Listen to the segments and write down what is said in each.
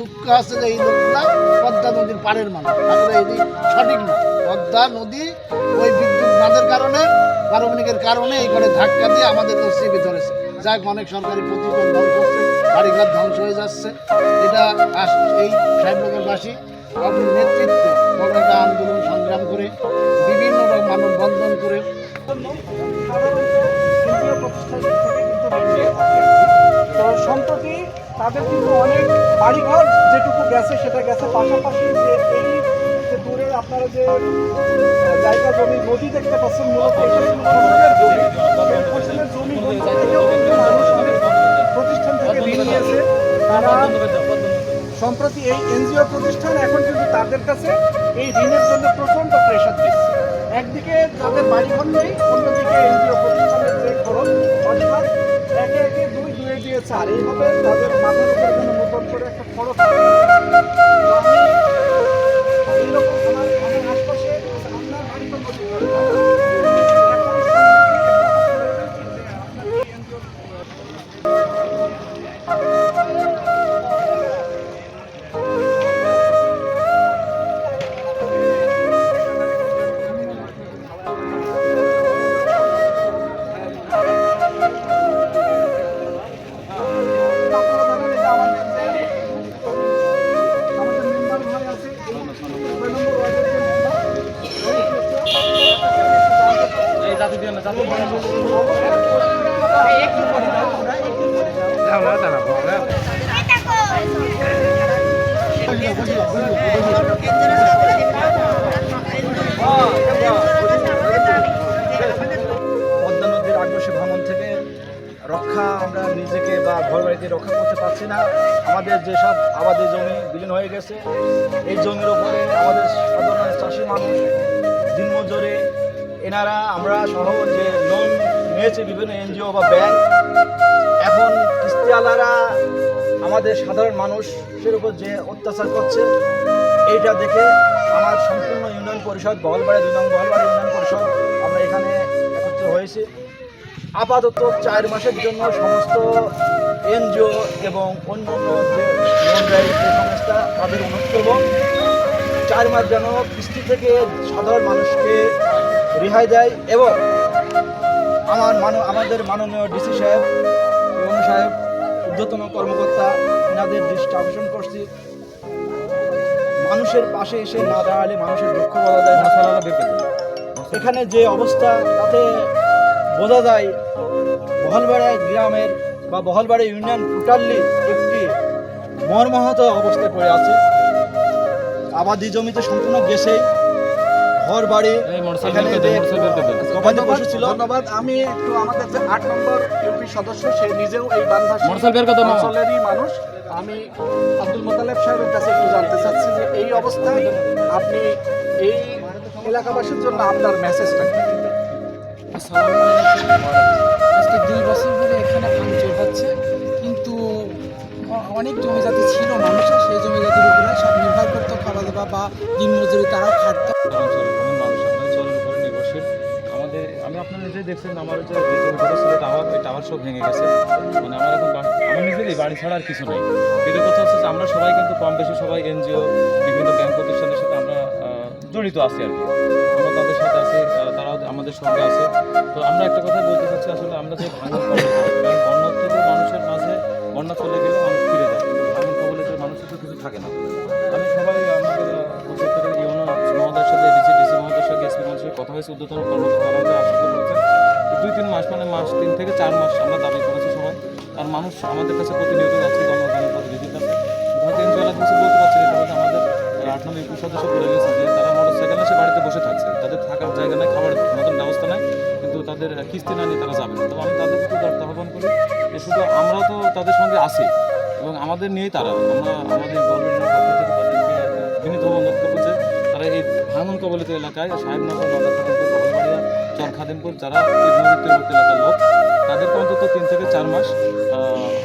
দুঃখ আছে যে এই লোকগুলা পদ্মা নদীর পাড়ের মানুষ, আসলে এটি সঠিক না। পদ্মা নদী ওই বিদ্যুৎ বাঁধের কারণে, পারমাণবিকের কারণে এইখানে ধাক্কা দিয়ে আমাদের চেপে ধরেছে। যাক, অনেক সরকারি প্রতিষ্ঠান ধ্বংস হচ্ছে, বাড়িঘর ধ্বংস হয়ে যাচ্ছে। এটা এই সাহেবনগরবাসী আপনার নেতৃত্বে বড় একটা আন্দোলন সংগ্রাম করে বিভিন্ন রকম মানববন্ধন করে তো সম্প্রতি তাদের কিন্তু অনেক বাড়িঘর যেটুকু গেছে সেটা গেছে, পাশাপাশি যে এই যে দূরে আপনারা যে জায়গা জমি নদী দেখতে পাচ্ছেন, মূলত ফসলের জমি থেকেও কিন্তু মানুষ অনেক প্রতিষ্ঠান থেকে ঋণ নিয়েছে। তারা সম্প্রতি এই এনজিও প্রতিষ্ঠান এখন কিন্তু তাদের কাছে এই ঋণের জন্য প্রচণ্ড প্রেশার দিচ্ছে। একদিকে তাদের বাড়িঘর নেই, অন্যদিকে এনজিও প্রতিষ্ঠানের যে খরচ, অর্থাৎ একে একে দুই দুয়ে দিয়ে চার, এইভাবে তাদের মাথার উপরে যেন নতুন করে একটা খরচ। এইরকম আমার আশপাশে আপনার বাড়ি তো পদ্মা নদীর আগ্রাসী ভাঙন থেকে রক্ষা আমরা নিজেকে বা ঘর বাড়িতে রক্ষা করতে পারছি না। আমাদের যেসব আবাদি জমি বিলীন হয়ে গেছে, এই জমির ওপরে আমাদের সাধারণ চাষি মানুষ দিনমজুরে, এনারা আমরা সহ যে লোন নিয়েছে বিভিন্ন এনজিও বা ব্যাংক, এখন কিস্তিওয়ালারা আমাদের সাধারণ মানুষের উপর যে অত্যাচার করছে, এইটা দেখে আমার সম্পূর্ণ ইউনিয়ন পরিষদ বহলবাড়ি 2 নং বহলবাড়ি ইউনিয়ন পরিষদ আমরা এখানে একত্রিত হয়েছি। আপাতত 4 মাসের জন্য সমস্ত এনজিও এবং অন্যান্য যে লোন দেয় যে সংস্থা তাদের অনুরোধ করব 4 মাস যেন কিস্তি থেকে সাধারণ মানুষকে রেহাই দেয়। এবং আমাদের মাননীয় ডিসি সাহেব, ইউনো সাহেব, ঊর্ধ্বতন কর্মকর্তা, এনাদের দৃষ্টি আকর্ষণ করছি, মানুষের পাশে এসে না দাঁড়ালে মানুষের দুঃখ বলা যায় না। এখানে যে অবস্থা তাতে বোঝা যায় বহলবাড়ি গ্রামের বা বহলবাড়ি ইউনিয়ন টোটালি একটি মর্মাহত অবস্থায় পড়ে আছে। আবাদি জমিতে সম্পূর্ণ গেছেই, ঘর বাড়ি ছিল। ধন্যবাদ। আমি একটু আমাদের যে 8 নম্বর ইউপি সদস্য, সে নিজেও এই বানভাসী মানুষ, আমি আব্দুল মোতালেব সাহেবের কাছে একটু জানতে চাচ্ছি যে এই অবস্থায় আপনি এই এলাকাবাসীর জন্য আপনার মেসেজটা কি? আজকে 2 বছর ধরে এখানে ভাঙচুর হচ্ছে, কিন্তু অনেক জমি জাতি ছিল মানুষের, সেই জমি জাতির উপরে সব নির্ভর করতো খাওয়া দাওয়া বা দিনমজুরি, তারাও খাটতো। আমি আপনারা নিজেই দেখছেন আমার যে ঘর ছিল টাওয়ার, ওই টাওয়ার সব ভেঙে গেছে। মানে আমার এখন আমার নিজেরই বাড়ি ছাড়া আর কিছু নেই। কিন্তু কথা হচ্ছে যে আমরা সবাই কিন্তু কম বেশি সবাই এনজিও বিভিন্ন ব্যাংক প্রতিষ্ঠানের সাথে আমরা জড়িত আছি আর কি। আমরা তাদের সাথে আছি, তারাও আমাদের সঙ্গে আছে। তো আমরা একটা কথা বলতে চাচ্ছি, আসলে আমরা যে ভাঙন কবলিত, বন্যা থেকে মানুষের মাঝে বন্যা চলে গেলে মানুষ ফিরে যায়, কিন্তু ভাঙন কবলিত মানুষের তো কিছু থাকে না। আমি সবাই আমাদের উত্তরের ইউনো মহোদয়ের সাথে ডিসি মহোদয়ের সাথে এসপি মহোদয়ের সাথে কথা হয়েছে, ঊর্ধ্বতন কর্মকর্তা আমাদের আশ্বস্ত করেছেন 2-3 মাস, মানে 3 থেকে 4 মাস আমরা দাবি করেছি সবাই। আর মানুষ আমাদের কাছে প্রতিনিয়ত যাচ্ছে, গণমাধ্যমের প্রতিনিধির কাছে, হয়তো এনজিওলার কাছে বলতে পারছে না। এটা আমাদের 8 নম্বর ইউপি সদস্য বলে গেছে যে তারা মোটরসাইকেলে এসে বাড়িতে বসে থাকছে, তাদের থাকার জায়গা নেই, খাবার মতন ব্যবস্থা নেই, কিন্তু তাদের কিস্তি না নিয়ে তারা যাবে না। তো আমি তাদেরকে তো আহ্বান করি যে শুধু আমরাও তো তাদের সঙ্গে আছি এবং আমাদের নিয়েই তারা, আমরা আমাদের গভর্নমেন্টের পক্ষ থেকে তাদেরকে বিনীত অনুরোধ করবো যে তারা এই ভাঙন কবলিত এলাকায় সাহেবনগর, মাদারখাদিমপুর, বহলবাড়িয়া, চরখাদিমপুর, যারা তীরবর্তী এলাকার লোক, তাদেরকে অন্তত 3 থেকে 4 মাস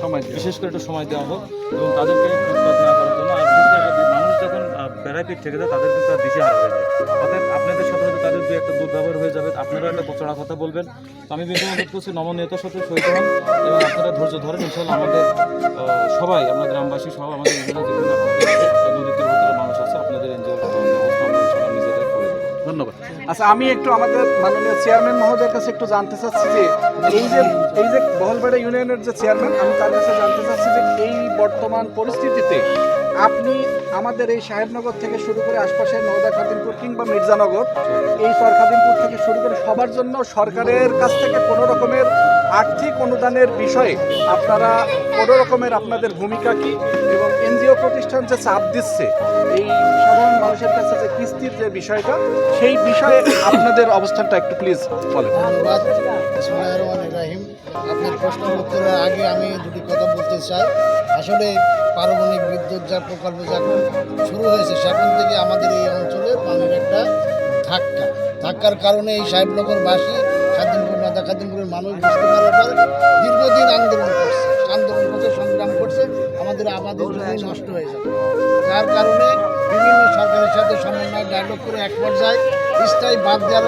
সময়, বিশেষ করে একটু সময় দেওয়া হোক এবং তাদেরকে উৎপাদ না করার জন্য। আর বিশেষ করে মানুষ যখন বেড়ায় পিঠ থেকে যায় তাদের কিন্তু আর দিশেহারা হয়ে যায়। অর্থাৎ আপনাদের সাথে হয়তো তাদের দু একটা দুর্ব্যবহার হয়ে যাবে, আপনারাও একটা প্রচড়া কথা বলবেন। তো আমি বিন্দু অনুরোধ করছি নমনীয়তার সাথে সহিত হন এবং আপনারা ধৈর্য ধরেন। ইনশাল্লাহ আমাদের সবাই, আমরা গ্রামবাসী সহ আমাদের যেখানে নদীর তীরবর্তী মানুষ আছে, আপনাদের এনজিওর ব্যবস্থা আমরা ইনশাল্লাহ নিজেদের করে দেবো। ধন্যবাদ। আচ্ছা, আমি একটু আমাদের মাননীয় চেয়ারম্যান মহোদয়ের কাছে একটু জানতে চাচ্ছি যে এই যে বহলবেড়া ইউনিয়নের যে চেয়ারম্যান, আমি তার কাছে জানতে চাচ্ছি যে এই বর্তমান পরিস্থিতিতে আপনি আমাদের এই সাহেবনগর থেকে শুরু করে আশপাশের নওদা খাদিমপুর কিংবা মির্জানগর, এই খাদিমপুর থেকে শুরু করে সবার জন্য সরকারের কাছ থেকে কোনো রকমের আর্থিক অনুদানের বিষয়ে আপনারা কোনো রকমের আপনাদের ভূমিকা কি, এবং এনজিও প্রতিষ্ঠান যে চাপ দিচ্ছে এই সাধারণ মানুষের কাছে যে কিস্তির যে বিষয়টা, সেই বিষয়ে আপনাদের অবস্থানটা একটু প্লিজ বলেন। ধন্যবাদ। বিসমিল্লাহির রহমানির রহিম। আপনার প্রশ্নের উত্তরের আগে আমি দুটি কথা বলতে চাই। আসলে পারমাণবিক বিদ্যুৎ যা প্রকল্প যখন শুরু হয়েছে সেখান থেকে আমাদের এই অঞ্চলে পানির একটা ধাক্কার কারণে এই সাহেবনগরবাসী খাদিমপুর নওদা খাদিমপুরের মানুষ বুঝতে পারার পর দীর্ঘদিন আন্দোলন করছে, সংগ্রাম করছে, আমাদের আবাদের জমি নষ্ট হয়ে যাবে। যার কারণে বিভিন্ন সরকারের সাথে সমন্বয় ডায়লগ করে এক পর্যায়ে স্থায়ী বাঁধ দেওয়ার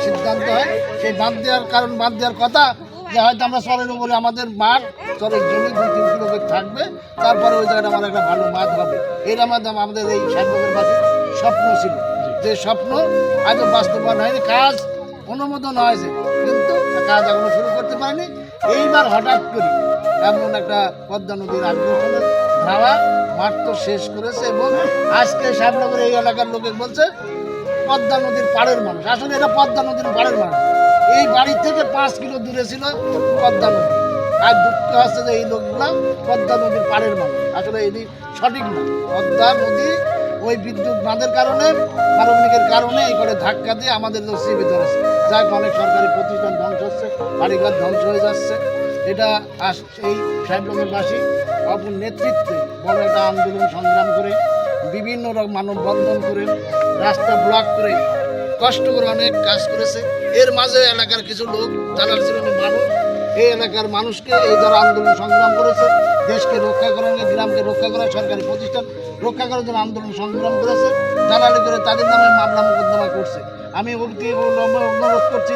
সিদ্ধান্ত হয়। সেই বাঁধ দেওয়ার কথা যে হয়তো আমরা চরের উপরে আমাদের মাঠ, চরের জমি 2-3 কিলোমিটার থাকবে, তারপরে ওই জায়গাটা আমার একটা ভালো মাঠ হবে। এর মাধ্যমে আমাদের এই সাহেবনগরবাসীর স্বপ্ন ছিল, যে স্বপ্ন আজও বাস্তবায়ন হয়নি। কাজ অনুমোদন হয়েছে কিন্তু কাজ এখনো শুরু করতে পারেনি। এইবার হঠাৎ করে এমন একটা পদ্মা নদীর আগ্রাসনের ধাওয়া মাঠ তো শেষ করেছে, এবং আজকে সাহেবনগর এই এলাকার লোকে বলছে পদ্মা নদীর পাড়ের মানুষ। আসলে এটা পদ্মা নদীর পাড়ের মানুষ। এই বাড়ি থেকে 5 কিলো দূরে ছিল পদ্মা নদী। আর দুঃখ হচ্ছে যে এই লোকগুলা পদ্মা নদীর পাড়ের মানুষ। আসলে এটি সঠিক না। পদ্মা নদী ওই বিদ্যুৎ বাঁধের কারণে, পারমাণবিকের কারণে এই করে ধাক্কা দিয়ে আমাদের নসিবে ধরেছে। যাক, অনেক সরকারি প্রতিষ্ঠান ধ্বংস হচ্ছে, বাড়িঘর ধ্বংস হয়ে যাচ্ছে। এটা এই সাহেবনগরবাসী অপর নেতৃত্বে বড় একটা আন্দোলন সংগ্রাম করে, বিভিন্ন রকম মানববন্ধন করে, রাস্তা ব্লক করে, কষ্ট করে অনেক কাজ করেছে। এর মাঝে এলাকার কিছু লোক যারা ছিল মানুষ, এই এলাকার মানুষকে এই যারা আন্দোলন সংগ্রাম করেছে, দেশকে রক্ষা করার, গ্রামকে রক্ষা করা, সরকারি প্রতিষ্ঠান রক্ষা করার জন্য আন্দোলন সংগ্রাম করেছে, দালালি করে তাদের নামে মামলা মোকদ্দমা করছে। আমি অনুরোধ করছি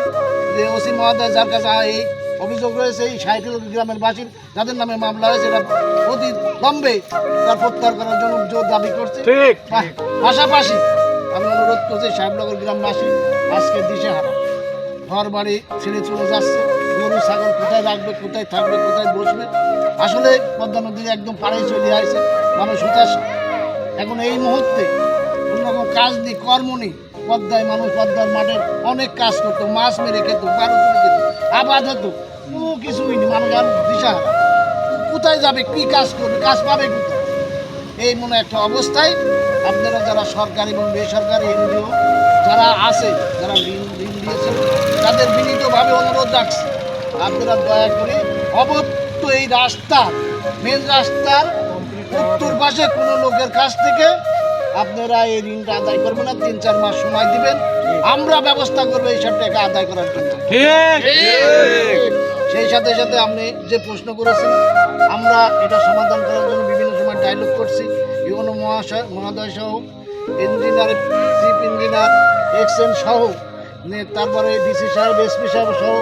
যে ওসি মহোদয় যার কাছে এই অভিযোগ রয়েছে, এই 60 গ্রামের বাসীর যাদের নামে মামলা হয়েছে, এটা অতি লম্বে তার প্রত্যাহার করার জন্য জোর দাবি করছে। পাশাপাশি আমি অনুরোধ করছি সাহেবনগর গ্রামবাসী আজকে দিশেহারা, ঘর বাড়ি ছেড়ে চলে যাচ্ছে। গরু ছাগল কোথায় রাখবে, কোথায় থাকবে, কোথায় বসবে। আসলে পদ্মা নদীর একদম পাড়ে চলে আসছে, মানুষ হতাশা। এখন এই মুহূর্তে কোনোরকম কাজ নেই, কর্ম নেই। পদ্মায় মানুষ পদ্মার মাঠে অনেক কাজ করতো, মাছ মেরে খেত, বারো তুলে খেত, আবাদ হতো, কোনো কিছুই নেই। মানুষ আর দিশাহারা, কোথায় যাবে, কি কাজ করবে, কাজ পাবে কোথায়, এই মনে একটা অবস্থায় আপনারা যারা সরকারি এবং বেসরকারি এনজিও যারা আছে, যারা ঋণ দিয়েছে, তাদের বিনীতভাবে অনুরোধ রাখছে আপনারা দয়া করে অবত্য এই রাস্তার মেন রাস্তার উত্তর পাশে কোনো লোকের কাছ থেকে আপনারা এই ঋণটা আদায় করবেন না। 3-4 মাস সময় দিবেন, আমরা ব্যবস্থা করবো এইসব টাকা আদায় করার জন্য। সেই সাথে সাথে আপনি যে প্রশ্ন করেছেন, আমরা এটা সমাধান করার জন্য বিভিন্ন সময় ডায়লগ করছি। ইউনো মহাদয় সহ ইঞ্জিনিয়ার, চিফ ইঞ্জিনিয়ার, এক্সএন সহ, তারপরে ডিসি সাহেব, এসপি সাহেব সহ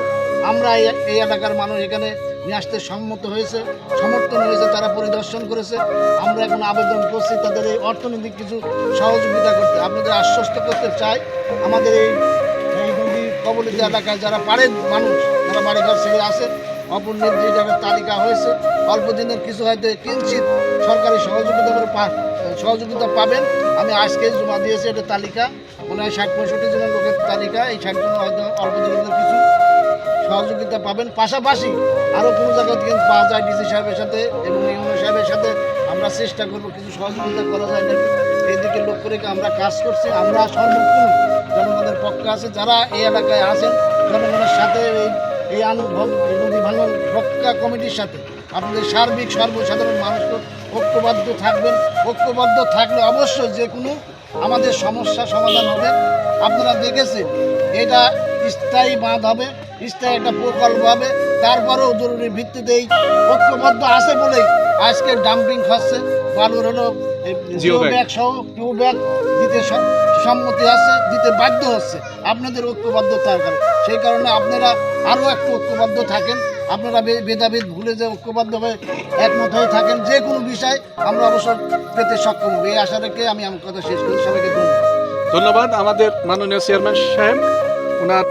আমরা এই এলাকার মানুষ এখানে নিয়ে আসতে সমর্থন হয়েছে, তারা পরিদর্শন করেছে। আমরা এখন আবেদন করছি তাদের এই অর্থনৈতিক কিছু সহযোগিতা করতে। আপনাদের আশ্বস্ত করতে চাই, আমাদের এই নদী কবলিত এলাকায় যারা পাড়ের মানুষ, যারা বাড়িঘর ছেড়ে আসে, অপর নির্দিষ্ট তালিকা হয়েছে। অল্প দিনের কিছু হয়তো কিঞ্চিত সরকারি সহযোগিতা পাবেন। আমি আজকে জমা দিয়েছি এটা তালিকা, মনে হয় 60-65 জনের লোকের তালিকা। এই 60 জন হয়তো অল্প দিনের কিছু সহযোগিতা পাবেন। পাশাপাশি আরও কোনো জায়গা থেকে পাওয়া যায় ডিসি সাহেবের সাথে এবং ইউনো সাহেবের সাথে আমরা চেষ্টা করবো কিছু সহযোগিতা করা যায় নাকি, এই দিকে লক্ষ্য রেখে আমরা কাজ করছি। আমরা সর্বক্ষণ জনগণের পক্ষে আছে, যারা এই এলাকায় আছেন জনগণের সাথে এই নদী ভাঙন রক্ষা কমিটির সাথে আপনাদের সার্বিক সর্বসাধারণ মানুষকে ঐক্যবদ্ধ থাকবেন। ঐক্যবদ্ধ থাকলে অবশ্যই যে কোনো আমাদের সমস্যা সমাধান হবে। আপনারা দেখেছেন এটা স্থায়ী বাঁধ হবে, স্থায়ী একটা প্রকল্প হবে, তারপরেও জরুরি ভিত্তিতে এই ঐক্যবদ্ধ আছে বলেই আজকে ডাম্পিং হচ্ছে। বালুর হলো জিও ব্যাগ। ব্যাগ সহ কিউ ব্যাগ দিতে সম্মতি আছে, দিতে বাধ্য হচ্ছে আপনাদের ঐক্যবদ্ধতার কারণে। সেই কারণে আপনারা আরও একটু ঐক্যবদ্ধ থাকেন, আপনারা ভেদাভেদ ভুলে যে ঐক্যবদ্ধ হয়ে একমত হয়ে থাকেন, যে কোনো বিষয় আমরা অবসর পেতে সক্ষম হবো। এই আশা রেখে আমি আমার কথা শেষ করি। সবাইকে ধন্যবাদ। ধন্যবাদ আমাদের মাননীয় চেয়ারম্যান সাহেব, ওনার